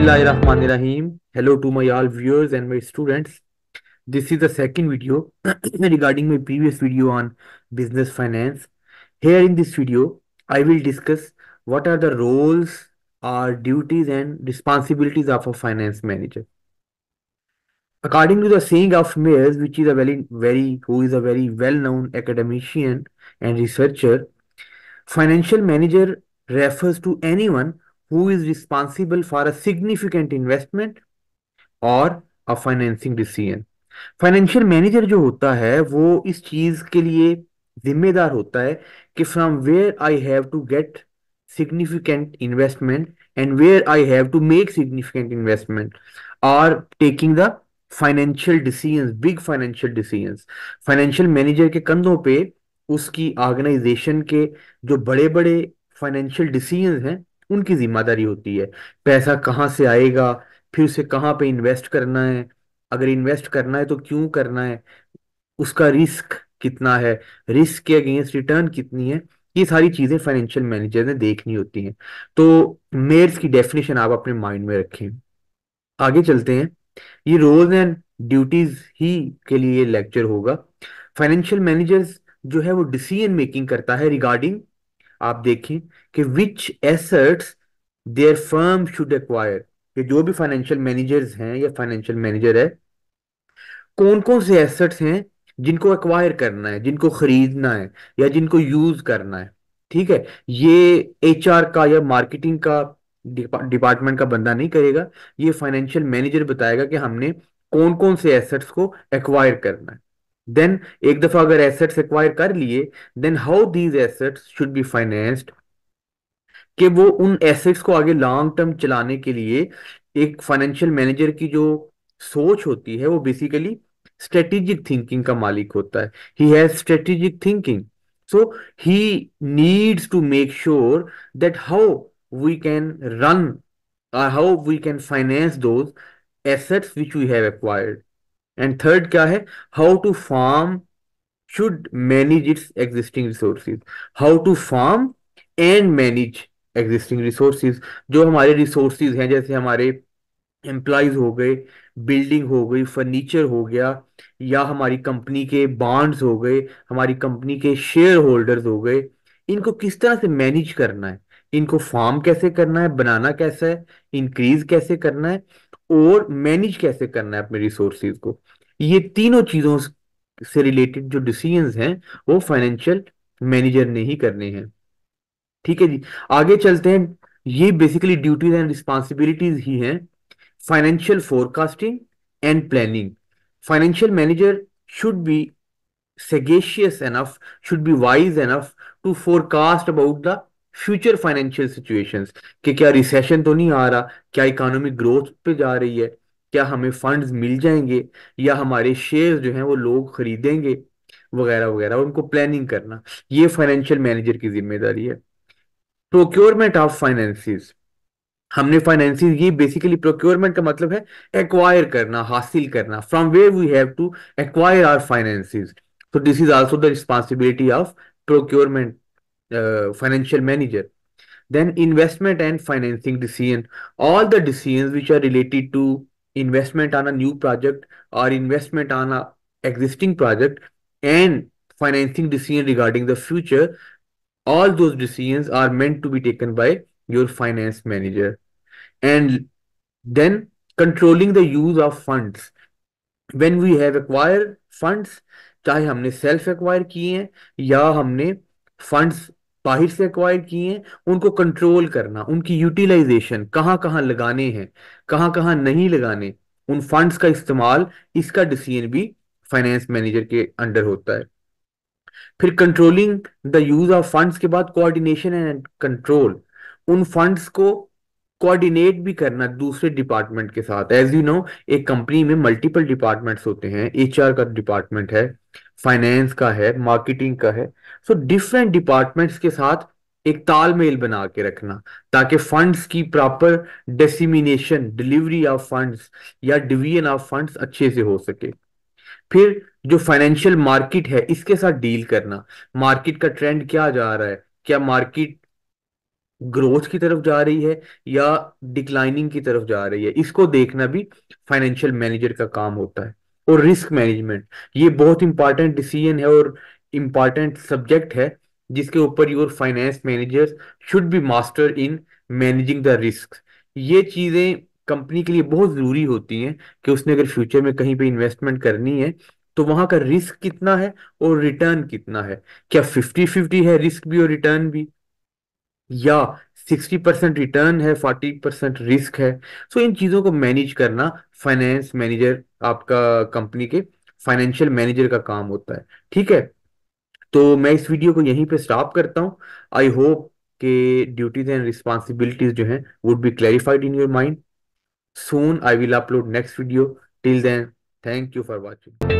Bismillahirrahmanirrahim. Hello to my all viewers and my students. This is the second video regarding my previous video on business finance. Here in this video, I will discuss what are the roles, duties, and responsibilities of a finance manager. According to the saying of Mayers, which is a who is a very well-known academician and researcher, financial manager refers to anyone who is responsible for a significant investment और a financing decision. Financial manager जो होता है वो इस चीज के लिए जिम्मेदार होता है कि from where I have to get significant investment and where I have to make significant investment और taking the financial decisions, big financial decisions. Financial manager के कंधों पे उसकी ऑर्गेनाइजेशन के जो बड़े बड़े फाइनेंशियल डिसीजंस हैं उनकी जिम्मेदारी होती है। पैसा कहाँ से आएगा, फिर उसे कहाँ पे इन्वेस्ट करना है, अगर इन्वेस्ट करना है तो क्यों करना है, उसका रिस्क कितना है, रिस्क के अगेंस्ट रिटर्न कितनी है, ये सारी चीजें फाइनेंशियल मैनेजर ने देखनी होती हैं। तो मेयर्स की डेफिनेशन आप अपने माइंड में रखें। आगे चलते हैं। ये रोल्स एंड ड्यूटीज ही के लिए लेक्चर होगा। फाइनेंशियल मैनेजर्स जो है वो डिसीजन मेकिंग करता है रिगार्डिंग, आप देखें कि which assets their firm should acquire. कि जो भी फाइनेंशियल मैनेजर्स हैं या फाइनेंशियल मैनेजर है, कौन कौन से एसेट्स हैं जिनको एक्वायर करना है, जिनको खरीदना है या जिनको यूज करना है। ठीक है, ये एचआर का या मार्केटिंग का डिपार्टमेंट का बंदा नहीं करेगा, ये फाइनेंशियल मैनेजर बताएगा कि हमने कौन कौन से एसेट्स को एक्वायर करना है। देन एक दफा अगर एसेट्स एक्वायर कर लिए, then how these assets should be financed, कि वो उन एसेट्स को आगे लॉन्ग टर्म चलाने के लिए एक फाइनेंशियल मैनेजर की जो सोच होती है वो बेसिकली स्ट्रेटेजिक थिंकिंग का मालिक होता है। He has strategic thinking, so he needs to make sure that how we can run or how we can finance those assets which we have acquired. And third क्या है, how to farm should manage its existing resources, how to farm and manage existing resources। जो हमारे resources हैं, जैसे हमारे employees हो गए, building हो गई, फर्नीचर हो गया, या हमारी कंपनी के बॉन्ड्स हो गए, हमारी कंपनी के शेयर होल्डर्स हो गए, इनको किस तरह से मैनेज करना है, इनको फार्म कैसे करना है, बनाना कैसा है, इंक्रीज कैसे करना है और मैनेज कैसे करना है अपने रिसोर्सेज को। ये तीनों चीजों से रिलेटेड जो डिसीजंस हैं वो फाइनेंशियल मैनेजर ने ही करने हैं। ठीक है जी, आगे चलते हैं। ये बेसिकली ड्यूटीज एंड रिस्पॉन्सिबिलिटीज ही हैं। Financial forecasting and planning. Financial manager should be sagacious enough, should be wise enough to forecast about the future financial situations, कि क्या रिसेशन तो नहीं आ रहा, क्या इकोनॉमिक ग्रोथ पे जा रही है, क्या हमें फंड्स मिल जाएंगे या हमारे शेयर्स जो हैं वो लोग खरीदेंगे, वगैरह वगैरह, उनको प्लानिंग करना ये फाइनेंशियल मैनेजर की जिम्मेदारी है। Procurement of finances. हमने फाइनेंसिस, ये बेसिकली प्रोक्योरमेंट का मतलब है एक्वायर करना, हासिल करना, from where we have to acquire our finances. so this is also the responsibility of procurement financial manager. Then investment and financing decision, all the decisions which are related to investment on a new project or investment on a existing project and financing decision regarding the future, all those decisions are meant to be taken by your finance manager. And then controlling the use of funds, when we have acquired funds, चाहे हमने self acquire किए हैं या हमने funds बाहर से acquire किए हैं, उनको कंट्रोल करना, उनकी यूटिलाइजेशन कहाँ कहाँ लगाने हैं, कहाँ कहाँ नहीं लगाने, उन फंड्स का इस्तेमाल, इसका डिसीजन भी फाइनेंस मैनेजर के अंडर होता है। फिर controlling the use of funds के बाद कोऑर्डिनेशन एंड कंट्रोल, उन फंड्स को कोऑर्डिनेट भी करना दूसरे डिपार्टमेंट के साथ। एज यू नो, एक कंपनी में मल्टीपल डिपार्टमेंट्स होते हैं, एचआर का डिपार्टमेंट है, फाइनेंस का है, मार्केटिंग का है। सो डिफरेंट डिपार्टमेंट्स के साथ एक तालमेल बना के रखना ताकि फंड्स की प्रॉपर डेसिमिनेशन, डिलीवरी ऑफ फंड्स या डिवीजन ऑफ फंड्स अच्छे से हो सके। फिर जो फाइनेंशियल मार्केट है इसके साथ डील करना, मार्केट का ट्रेंड क्या जा रहा है, क्या मार्केट ग्रोथ की तरफ जा रही है या डिक्लाइनिंग की तरफ जा रही है, इसको देखना भी फाइनेंशियल मैनेजर का काम होता है। और रिस्क मैनेजमेंट, ये बहुत इंपॉर्टेंट डिसीजन है और इम्पॉर्टेंट सब्जेक्ट है जिसके ऊपर your finance manager should be master in managing the risk. ये चीजें कंपनी के लिए बहुत जरूरी होती हैं कि उसने अगर फ्यूचर में कहीं पे इन्वेस्टमेंट करनी है तो वहां का रिस्क कितना है और रिटर्न कितना है। क्या 50-50 है रिस्क भी और रिटर्न भी, या 60% रिटर्न है 40% रिस्क है। सो इन चीजों को मैनेज करना फाइनेंस मैनेजर, आपका कंपनी के फाइनेंशियल मैनेजर का काम होता है। ठीक है, तो मैं इस वीडियो को यहीं पे स्टॉप करता हूँ। आई होप के ड्यूटीज एंड रिस्पॉन्सिबिलिटीज जो हैं would be clarified in your mind. Soon I will upload next video. Till then, thank you for watching.